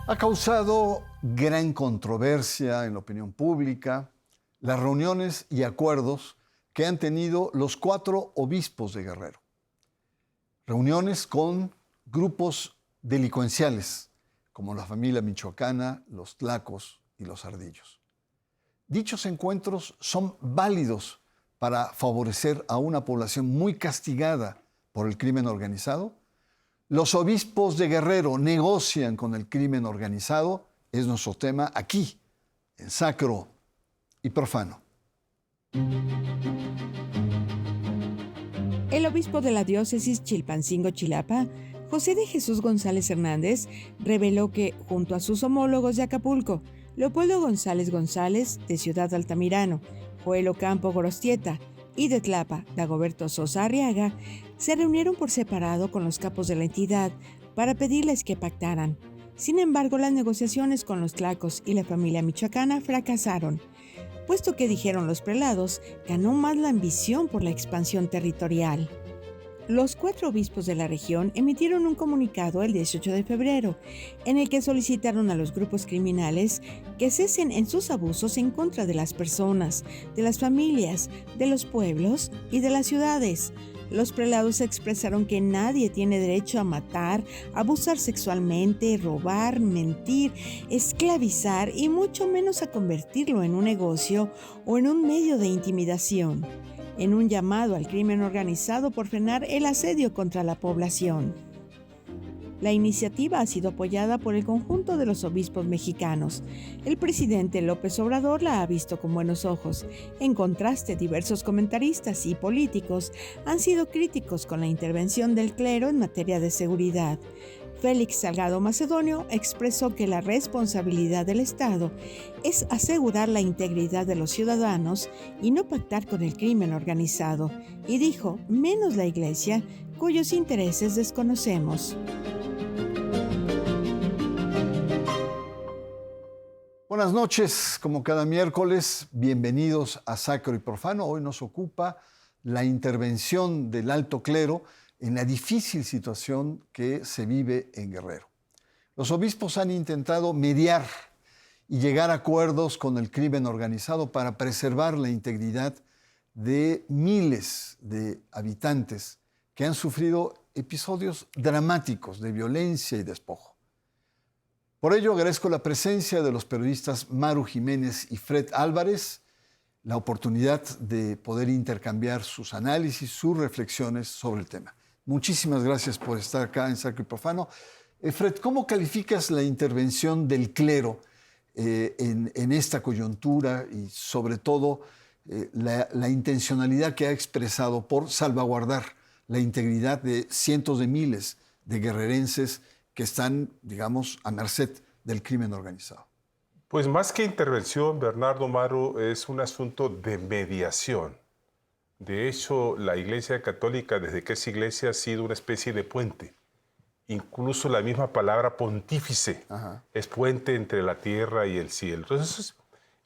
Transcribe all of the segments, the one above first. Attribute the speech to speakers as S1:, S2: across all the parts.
S1: Ha causado gran controversia en la opinión pública las reuniones y acuerdos que han tenido los 4 obispos de Guerrero. Reuniones con grupos delincuenciales, como la familia michoacana, los tlacos y los ardillos. Dichos encuentros son válidos para favorecer a una población muy castigada por el crimen organizado. Los obispos de Guerrero negocian con el crimen organizado, es nuestro tema aquí, en Sacro y Profano.
S2: El obispo de la diócesis Chilpancingo-Chilapa, José de Jesús González Hernández, reveló que, junto a sus homólogos de Acapulco, Leopoldo González González, de Ciudad Altamirano, Joel Ocampo Gorostieta, y de Tlapa, Dagoberto Sosa Arriaga, se reunieron por separado con los capos de la entidad para pedirles que pactaran. Sin embargo, las negociaciones con los tlacos y la familia michoacana fracasaron, puesto que, dijeron los prelados, ganó más la ambición por la expansión territorial. Los 4 obispos de la región emitieron un comunicado el 18 de febrero, en el que solicitaron a los grupos criminales que cesen en sus abusos en contra de las personas, de las familias, de los pueblos y de las ciudades. Los prelados expresaron que nadie tiene derecho a matar, abusar sexualmente, robar, mentir, esclavizar y mucho menos a convertirlo en un negocio o en un medio de intimidación, en un llamado al crimen organizado por frenar el asedio contra la población. La iniciativa ha sido apoyada por el conjunto de los obispos mexicanos. El presidente López Obrador la ha visto con buenos ojos. En contraste, diversos comentaristas y políticos han sido críticos con la intervención del clero en materia de seguridad. Félix Salgado Macedonio expresó que la responsabilidad del Estado es asegurar la integridad de los ciudadanos y no pactar con el crimen organizado, y dijo, menos la Iglesia, cuyos intereses desconocemos.
S1: Buenas noches, como cada miércoles, bienvenidos a Sacro y Profano. Hoy nos ocupa la intervención del alto clero en la difícil situación que se vive en Guerrero. Los obispos han intentado mediar y llegar a acuerdos con el crimen organizado para preservar la integridad de miles de habitantes que han sufrido episodios dramáticos de violencia y despojo. Por ello, agradezco la presencia de los periodistas Maru Jiménez y Fred Álvarez, la oportunidad de poder intercambiar sus análisis, sus reflexiones sobre el tema. Muchísimas gracias por estar acá en Sacro y Profano. Fred, ¿cómo calificas la intervención del clero en esta coyuntura y sobre todo la intencionalidad que ha expresado por salvaguardar la integridad de cientos de miles de guerrerenses que están, digamos, a merced del crimen organizado?
S3: Pues más que intervención, Bernardo, Maru, es un asunto de mediación. De hecho, la Iglesia Católica, desde que es iglesia, ha sido una especie de puente. Incluso la misma palabra pontífice es puente entre la tierra y el cielo. Entonces,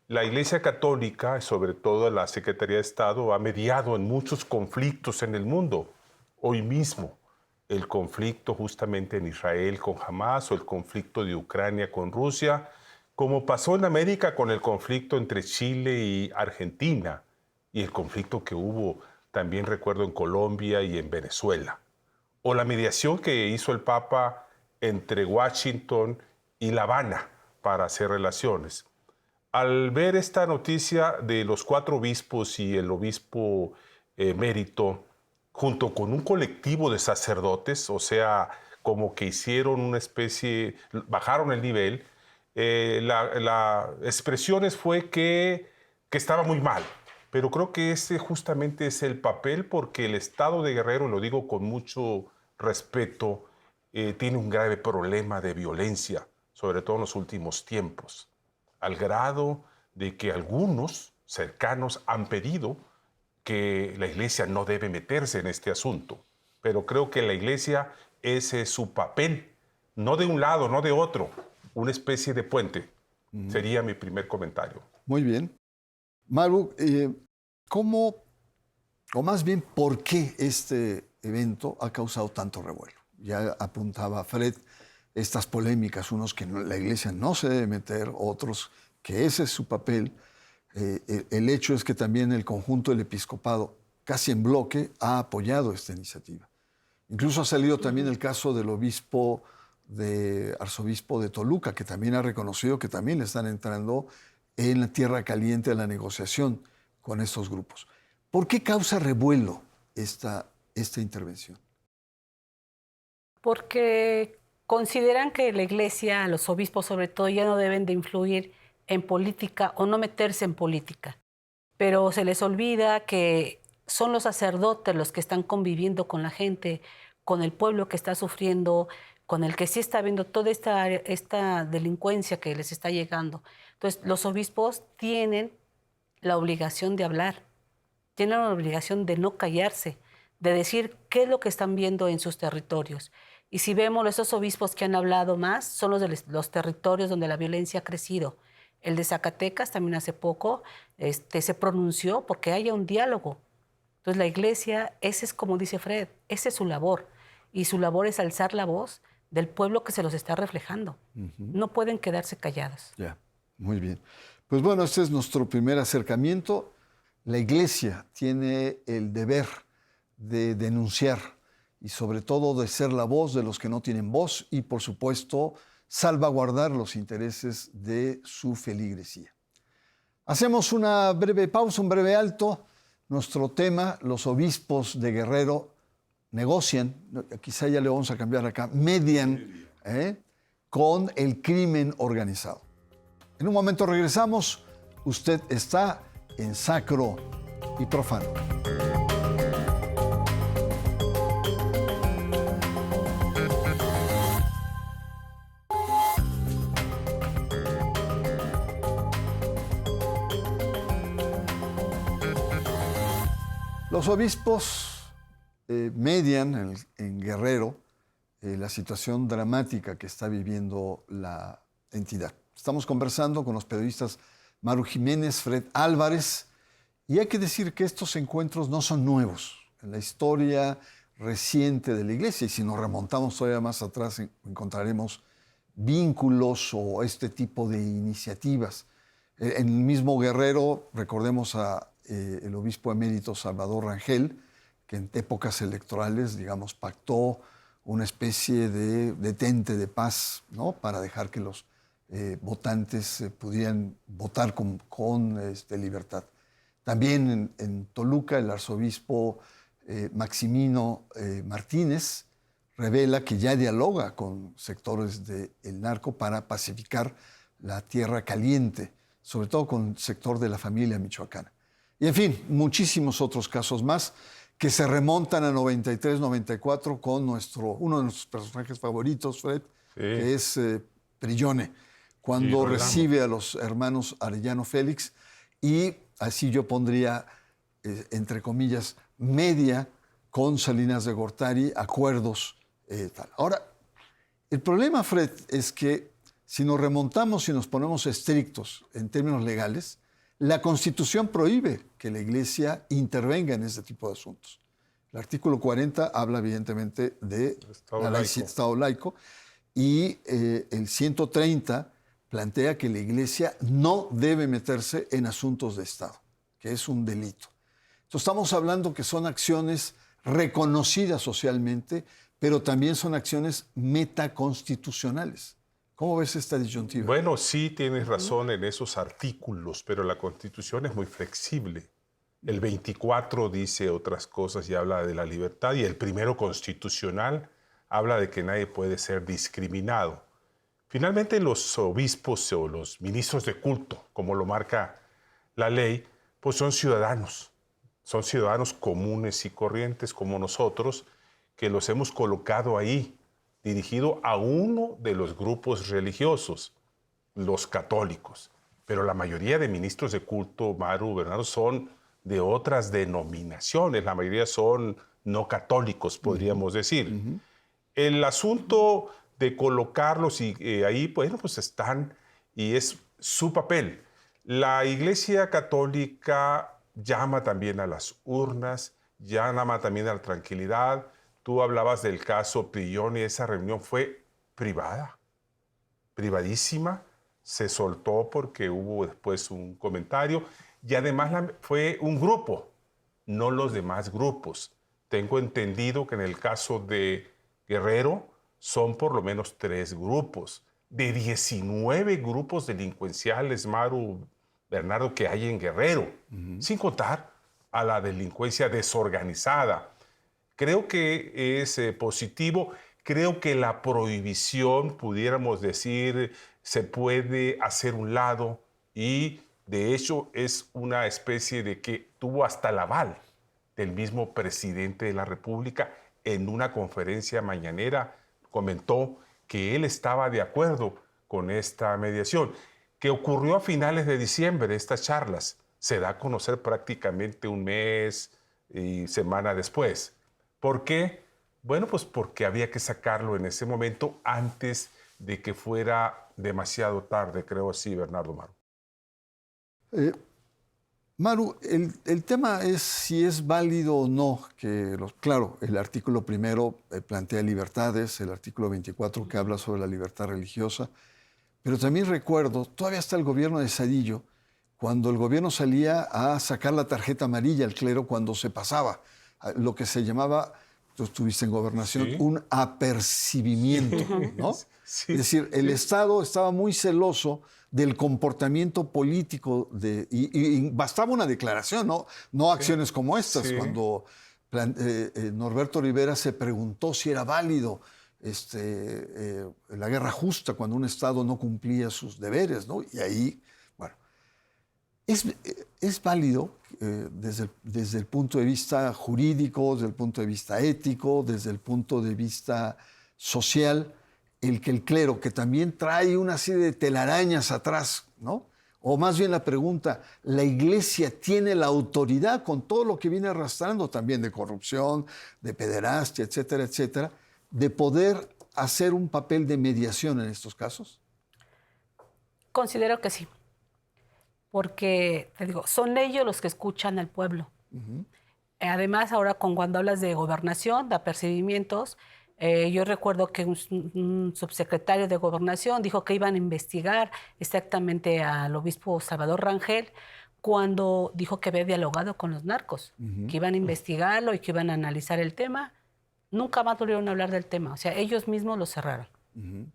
S3: la Iglesia Católica, sobre todo la Secretaría de Estado, ha mediado en muchos conflictos en el mundo. Hoy mismo, el conflicto justamente en Israel con Hamas o el conflicto de Ucrania con Rusia, como pasó en América con el conflicto entre Chile y Argentina y el conflicto que hubo también, recuerdo, en Colombia y en Venezuela. O la mediación que hizo el Papa entre Washington y La Habana para hacer relaciones. Al ver esta noticia de los 4 obispos y el obispo emérito, junto con un colectivo de sacerdotes, o sea, como que hicieron una especie, bajaron el nivel, la expresiones fue que estaba muy mal. Pero creo que ese justamente es el papel, porque el Estado de Guerrero, y lo digo con mucho respeto, tiene un grave problema de violencia, sobre todo en los últimos tiempos, al grado de que algunos cercanos han pedido que la Iglesia no debe meterse en este asunto. Pero creo que la Iglesia, ese es su papel, no de un lado, no de otro, una especie de puente. Sería mi primer comentario.
S1: Muy bien. Maru, ¿cómo, o más bien, por qué este evento ha causado tanto revuelo? Ya apuntaba Fred estas polémicas, unos que la Iglesia no se debe meter, otros que ese es su papel. El hecho es que también el conjunto del episcopado, casi en bloque, ha apoyado esta iniciativa. Incluso ha salido también el caso del arzobispo de Toluca, que también ha reconocido que también le están entrando en la tierra caliente a la negociación con estos grupos. ¿Por qué causa revuelo esta intervención?
S4: Porque consideran que la Iglesia, los obispos sobre todo, ya no deben de influir en política o no meterse en política. Pero se les olvida que son los sacerdotes los que están conviviendo con la gente, con el pueblo que está sufriendo, con el que sí está viendo toda esta delincuencia que les está llegando. Entonces, los obispos tienen la obligación de hablar, tienen la obligación de no callarse, de decir qué es lo que están viendo en sus territorios. Y si vemos, esos obispos que han hablado más son los de los territorios donde la violencia ha crecido. El de Zacatecas también hace poco se pronunció porque haya un diálogo. Entonces la Iglesia, ese es como dice Fred, esa es su labor. Y su labor es alzar la voz del pueblo que se los está reflejando. No pueden quedarse callados.
S1: Ya, muy bien. Pues bueno, este es nuestro primer acercamiento. La Iglesia tiene el deber de denunciar y sobre todo de ser la voz de los que no tienen voz y, por supuesto, salvaguardar los intereses de su feligresía. Hacemos una breve pausa, un breve alto. Nuestro tema, los obispos de Guerrero negocian, quizá ya le vamos a cambiar acá, median con el crimen organizado. En un momento regresamos. Usted está en Sacro y Profano. Los obispos median en Guerrero la situación dramática que está viviendo la entidad. Estamos conversando con los periodistas Maru Jiménez, Fred Álvarez, y hay que decir que estos encuentros no son nuevos. En la historia reciente de la Iglesia, y si nos remontamos todavía más atrás, encontraremos vínculos o este tipo de iniciativas. En el mismo Guerrero, recordemos el obispo emérito Salvador Rangel, que en épocas electorales, digamos, pactó una especie de detente de paz, ¿no?, para dejar que los votantes pudieran votar con libertad. También en Toluca, el arzobispo Maximino Martínez revela que ya dialoga con sectores del narco para pacificar la tierra caliente, sobre todo con el sector de la familia michoacana. Y en fin, muchísimos otros casos más que se remontan a 93, 94 con uno de nuestros personajes favoritos, Fred, que es Prillone, cuando recibe a los hermanos Arellano Félix y así yo pondría, entre comillas, media con Salinas de Gortari, acuerdos tal. Ahora, el problema, Fred, es que si nos remontamos y nos ponemos estrictos en términos legales, la Constitución prohíbe que la Iglesia intervenga en este tipo de asuntos. El artículo 40 habla evidentemente de Estado laico y el 130 plantea que la Iglesia no debe meterse en asuntos de Estado, que es un delito. Entonces estamos hablando que son acciones reconocidas socialmente, pero también son acciones metaconstitucionales. ¿Cómo ves esta disyuntiva?
S3: Bueno, sí tienes razón en esos artículos, pero la Constitución es muy flexible. El 24 dice otras cosas y habla de la libertad, y el primero constitucional habla de que nadie puede ser discriminado. Finalmente, los obispos o los ministros de culto, como lo marca la ley, pues son ciudadanos comunes y corrientes como nosotros, que los hemos colocado ahí, dirigido a uno de los grupos religiosos, los católicos. Pero la mayoría de ministros de culto, Maru, Bernardo, son de otras denominaciones. La mayoría son no católicos, podríamos decir. El asunto de colocarlos ahí, bueno, pues están, y es su papel. La Iglesia Católica llama también a las urnas, llama también a la tranquilidad. Tú hablabas del caso Prillone y esa reunión fue privada, privadísima. Se soltó porque hubo después un comentario y además fue un grupo, no los demás grupos. Tengo entendido que en el caso de Guerrero son por lo menos 3 grupos. De 19 grupos delincuenciales, Maru, Bernardo, que hay en Guerrero, sin contar a la delincuencia desorganizada. Creo que es positivo. Creo que la prohibición, pudiéramos decir, se puede hacer un lado y de hecho es una especie de que tuvo hasta el aval del mismo presidente de la República. En una conferencia mañanera comentó que él estaba de acuerdo con esta mediación, que ocurrió a finales de diciembre. Estas charlas se da a conocer prácticamente un mes y semana después. ¿Por qué? Bueno, pues porque había que sacarlo en ese momento antes de que fuera demasiado tarde, creo así, Bernardo Maru.
S1: Maru, el tema es si es válido o no que, claro, el artículo primero plantea libertades, el artículo 24 que habla sobre la libertad religiosa, pero también recuerdo, todavía está el gobierno de Zedillo, cuando el gobierno salía a sacar la tarjeta amarilla al clero cuando se pasaba, lo que se llamaba, tú estuviste en gobernación, sí, un apercibimiento, ¿no? Sí, es decir, el Estado estaba muy celoso del comportamiento político y bastaba una declaración, no acciones como estas. Sí. Cuando Norberto Rivera se preguntó si era válido la guerra justa cuando un Estado no cumplía sus deberes, ¿no? Y ahí, bueno, es válido desde el punto de vista jurídico, desde el punto de vista ético, desde el punto de vista social, el que el clero, que también trae una serie de telarañas atrás, ¿no? O más bien la pregunta, ¿la Iglesia tiene la autoridad con todo lo que viene arrastrando también de corrupción, de pederastia, etcétera, etcétera, de poder hacer un papel de mediación en estos casos?
S4: Considero que sí, porque, te digo, son ellos los que escuchan al pueblo. Uh-huh. Además, ahora cuando hablas de gobernación, de apercibimientos, yo recuerdo que un subsecretario de Gobernación dijo que iban a investigar exactamente al obispo Salvador Rangel cuando dijo que había dialogado con los narcos, uh-huh, que iban a investigarlo y que iban a analizar el tema. Nunca más volvieron a hablar del tema, o sea, ellos mismos lo cerraron. Uh-huh.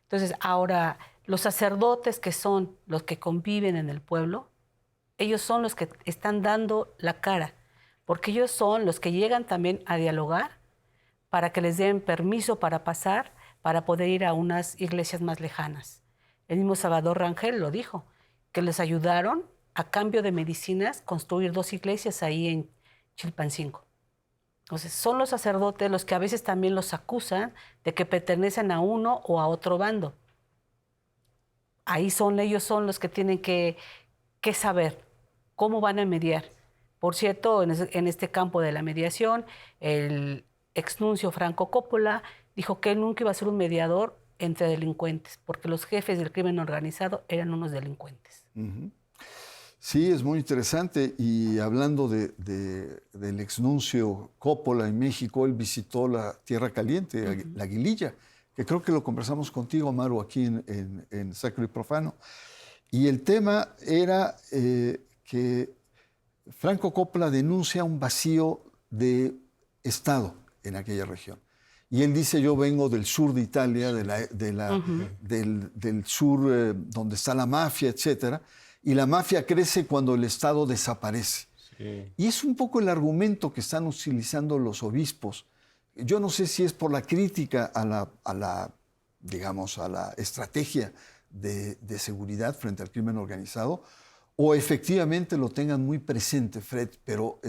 S4: Entonces, ahora, los sacerdotes que son los que conviven en el pueblo, ellos son los que están dando la cara, porque ellos son los que llegan también a dialogar para que les den permiso para pasar, para poder ir a unas iglesias más lejanas. El mismo Salvador Rangel lo dijo, que les ayudaron a cambio de medicinas construir 2 iglesias ahí en Chilpancingo. Entonces, son los sacerdotes los que a veces también los acusan de que pertenecen a uno o a otro bando. Ahí ellos son los que tienen que saber cómo van a mediar. Por cierto, en este campo de la mediación, el exnuncio Franco Coppola dijo que él nunca iba a ser un mediador entre delincuentes, porque los jefes del crimen organizado eran unos delincuentes.
S1: Uh-huh. Sí, es muy interesante. Y hablando del exnuncio Coppola en México, él visitó la Tierra Caliente, uh-huh, la Aguililla, que creo que lo conversamos contigo, Maru, aquí en Sacro y Profano. Y el tema era que Franco Coppola denuncia un vacío de Estado en aquella región. Y él dice, yo vengo del sur de Italia, uh-huh, del sur donde está la mafia, etcétera, y la mafia crece cuando el Estado desaparece. Sí. Y es un poco el argumento que están utilizando los obispos. Yo no sé si es por la crítica a la estrategia de seguridad frente al crimen organizado, o efectivamente lo tengan muy presente, Fred, pero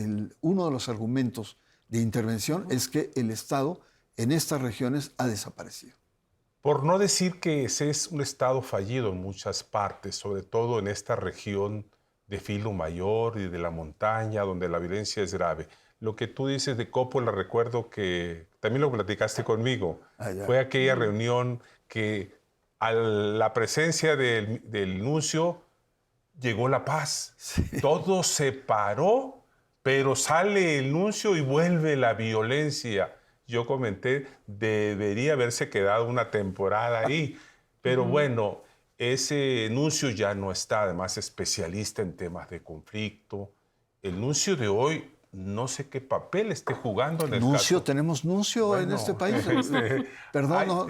S1: uno de los argumentos de intervención es que el Estado en estas regiones ha desaparecido.
S3: Por no decir que ese es un Estado fallido en muchas partes, sobre todo en esta región de Filo Mayor y de la montaña, donde la violencia es grave. Lo que tú dices de Coppola, recuerdo que también lo platicaste conmigo. Fue aquella reunión que a la presencia del nuncio llegó la paz. Sí. Todo se paró, pero sale el nuncio y vuelve la violencia. yo comenté, debería haberse quedado una temporada ahí. Pero bueno, ese nuncio ya no está, además especialista en temas de conflicto. El nuncio de hoy, no sé qué papel esté jugando en el
S1: ¿Nuncio?
S3: caso.
S1: ¿Tenemos nuncio en
S3: Bueno,
S1: este país? Perdón,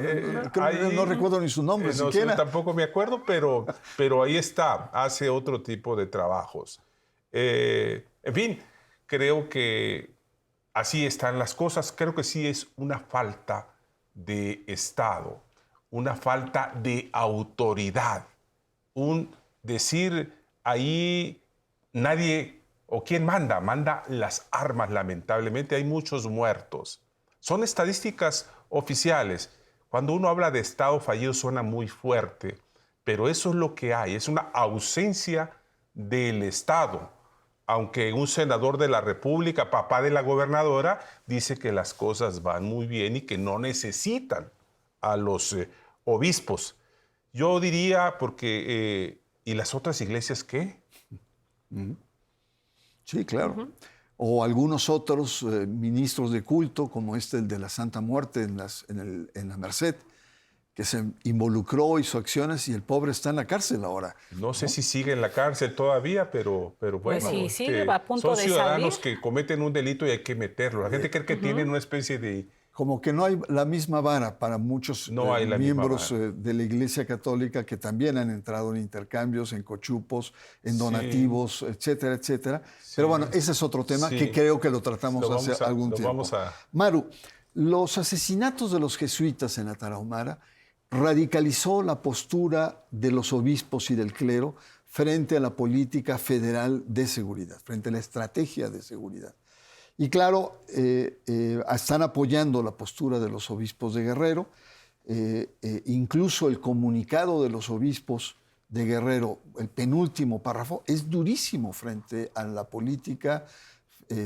S3: hay,
S1: no recuerdo ni su nombre
S3: no,
S1: siquiera.
S3: tampoco me acuerdo, pero ahí está, hace otro tipo de trabajos. En fin, creo que así están las cosas. Creo que sí es una falta de Estado, una falta de autoridad, un decir ahí nadie o quién manda las armas, lamentablemente hay muchos muertos. Son estadísticas oficiales. Cuando uno habla de Estado fallido suena muy fuerte, pero eso es lo que hay, es una ausencia del Estado. Aunque un senador de la República, papá de la gobernadora, dice que las cosas van muy bien y que no necesitan a los obispos. Yo diría, porque, ¿y las otras iglesias qué?
S1: Sí, claro. O algunos otros ministros de culto, como el de la Santa Muerte en la Merced, que se involucró, hizo acciones y el pobre está en la cárcel ahora.
S3: No sé si sigue en la cárcel todavía, pero bueno.
S4: Pues sí, sigue, va a punto
S3: son
S4: de
S3: ciudadanos
S4: salir.
S3: que cometen un delito y hay que meterlo. La gente cree que tienen una especie de...
S1: Como que no hay la misma vara para muchos
S3: No hay la misma
S1: miembros
S3: vara.
S1: de la Iglesia Católica que también han entrado en intercambios, en cochupos, en donativos, etcétera, etcétera. Pero bueno, ese es otro tema que creo que lo tratamos hace algún tiempo. Maru, los asesinatos de los jesuitas en la Tarahumara radicalizó la postura de los obispos y del clero frente a la política federal de seguridad, frente a la estrategia de seguridad. Y claro, están apoyando la postura de los obispos de Guerrero. Incluso el comunicado de los obispos de Guerrero, el penúltimo párrafo, es durísimo frente a la política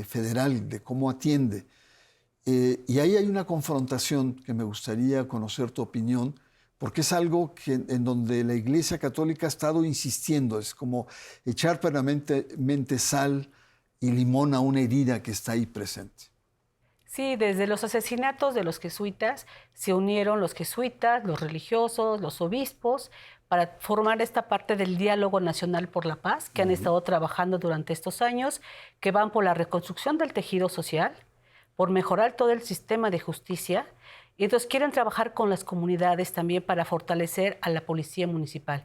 S1: federal de cómo atiende. Y ahí hay una confrontación que me gustaría conocer tu opinión, porque es algo en donde la Iglesia Católica ha estado insistiendo. Es como echar permanentemente sal y limón a una herida que está ahí presente.
S4: Sí, desde los asesinatos de los jesuitas se unieron los jesuitas, los religiosos, los obispos, para formar esta parte del diálogo nacional por la paz, que han estado trabajando durante estos años, que van por la reconstrucción del tejido social, por mejorar todo el sistema de justicia, y entonces quieren trabajar con las comunidades también para fortalecer a la policía municipal.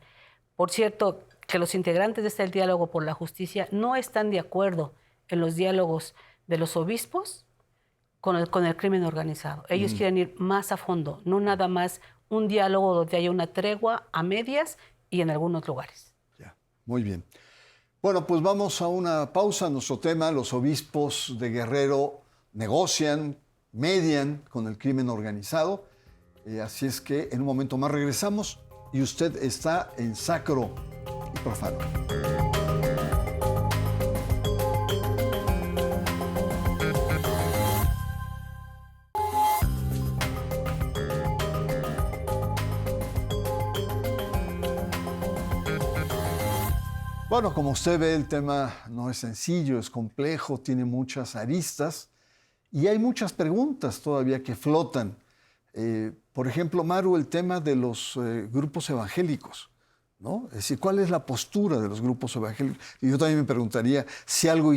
S4: Por cierto, que los integrantes de este diálogo por la justicia no están de acuerdo en los diálogos de los obispos con el crimen organizado. Ellos quieren ir más a fondo, no nada más un diálogo donde haya una tregua a medias y en algunos lugares.
S1: Ya, muy bien. Bueno, pues vamos a una pausa. Nuestro tema, los obispos de Guerrero negocian, median con el crimen organizado. Así es que en un momento más regresamos y usted está en Sacro y Profano. Bueno, como usted ve, el tema no es sencillo, es complejo, tiene muchas aristas y hay muchas preguntas todavía que flotan. Por ejemplo, Maru, el tema de los grupos evangélicos, ¿no? Es decir, ¿cuál es la postura de los grupos evangélicos? Y yo también me preguntaría, si algo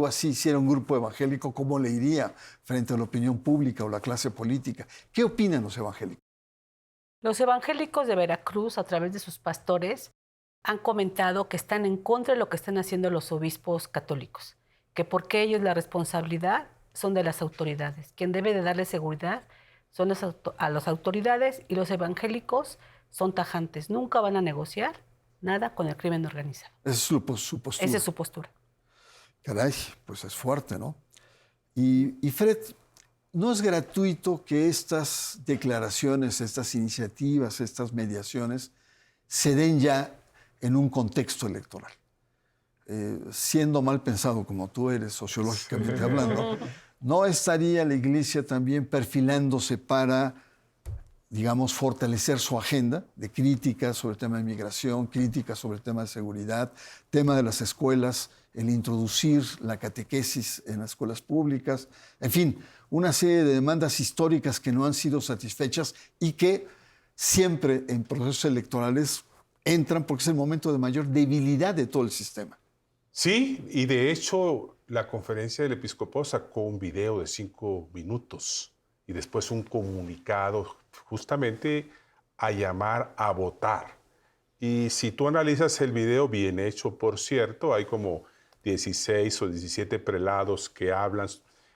S1: así hiciera un grupo evangélico, ¿cómo le iría frente a la opinión pública o la clase política? ¿Qué opinan los evangélicos?
S4: Los evangélicos de Veracruz, a través de sus pastores, han comentado que están en contra de lo que están haciendo los obispos católicos, que porque ellos la responsabilidad son de las autoridades. Quien debe de darle seguridad son a las autoridades, y los evangélicos son tajantes. Nunca van a negociar nada con el crimen organizado.
S1: Esa es su postura.
S4: Esa es su postura.
S1: Caray, pues es fuerte, ¿no? Y Fred, no es gratuito que estas declaraciones, estas iniciativas, estas mediaciones se den ya en un contexto electoral. Siendo mal pensado como tú eres, sociológicamente hablando, ¿no estaría la Iglesia también perfilándose para digamos, fortalecer su agenda de crítica sobre el tema de migración, crítica sobre el tema de seguridad, tema de las escuelas, el introducir la catequesis en las escuelas públicas, en fin, una serie de demandas históricas que no han sido satisfechas y que siempre en procesos electorales entran porque es el momento de mayor debilidad de todo el sistema.
S3: Sí, y de hecho la conferencia del episcopado sacó un video de 5 minutos y después un comunicado justamente a llamar a votar. Y si tú analizas el video, bien hecho por cierto, hay como 16 o 17 prelados que hablan,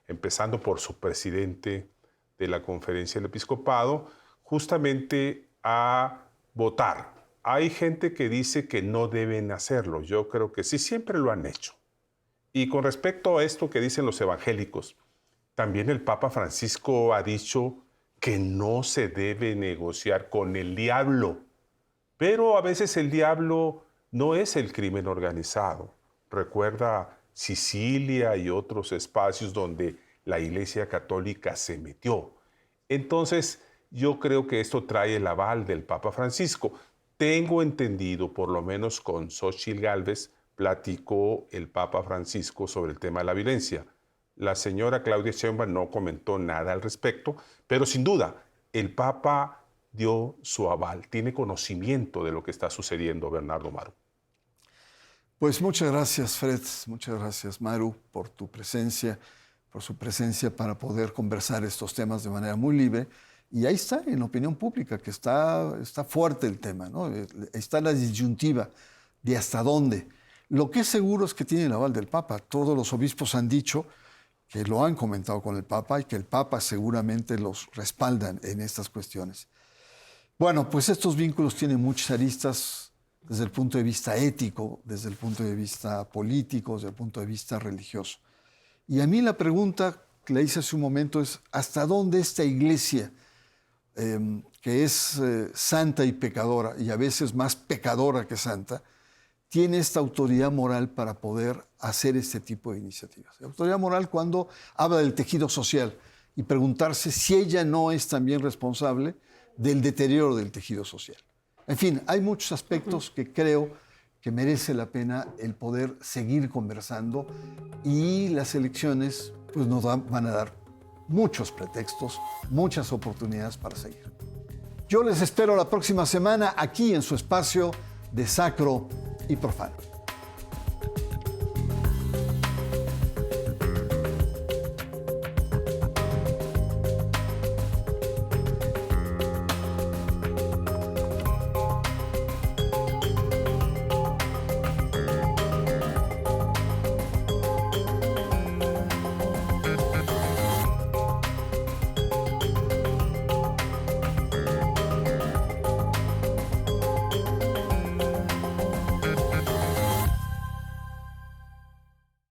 S3: empezando por su presidente de la conferencia del episcopado, justamente a votar. Hay gente que dice que no deben hacerlo. Yo creo que sí, siempre lo han hecho. Y con respecto a esto que dicen los evangélicos, también el Papa Francisco ha dicho que no se debe negociar con el diablo. Pero a veces el diablo no es el crimen organizado. Recuerda Sicilia y otros espacios donde la Iglesia Católica se metió. Entonces, yo creo que esto trae el aval del Papa Francisco. Tengo entendido, por lo menos con Xóchitl Gálvez, platicó el Papa Francisco sobre el tema de la violencia. La señora Claudia Sheinbaum no comentó nada al respecto, pero sin duda, el Papa dio su aval, tiene conocimiento de lo que está sucediendo, Bernardo Maru.
S1: Pues muchas gracias, Fred, muchas gracias, Maru, por tu presencia, por su presencia para poder conversar estos temas de manera muy libre. Y ahí está, en la opinión pública, que está fuerte el tema, ¿no? Está la disyuntiva de hasta dónde. Lo que es seguro es que tiene el aval del Papa. Todos los obispos han dicho que lo han comentado con el Papa y que el Papa seguramente los respaldan en estas cuestiones. Bueno, pues estos vínculos tienen muchas aristas desde el punto de vista ético, desde el punto de vista político, desde el punto de vista religioso. Y a mí la pregunta que le hice hace un momento es, ¿hasta dónde esta iglesia, que es santa y pecadora, y a veces más pecadora que santa, tiene esta autoridad moral para poder hacer este tipo de iniciativas? Autoridad moral cuando habla del tejido social y preguntarse si ella no es también responsable del deterioro del tejido social. En fin, hay muchos aspectos que creo que merece la pena el poder seguir conversando, y las elecciones pues, nos van a dar muchos pretextos, muchas oportunidades para seguir. Yo les espero la próxima semana aquí en su espacio de Sacro y Profano.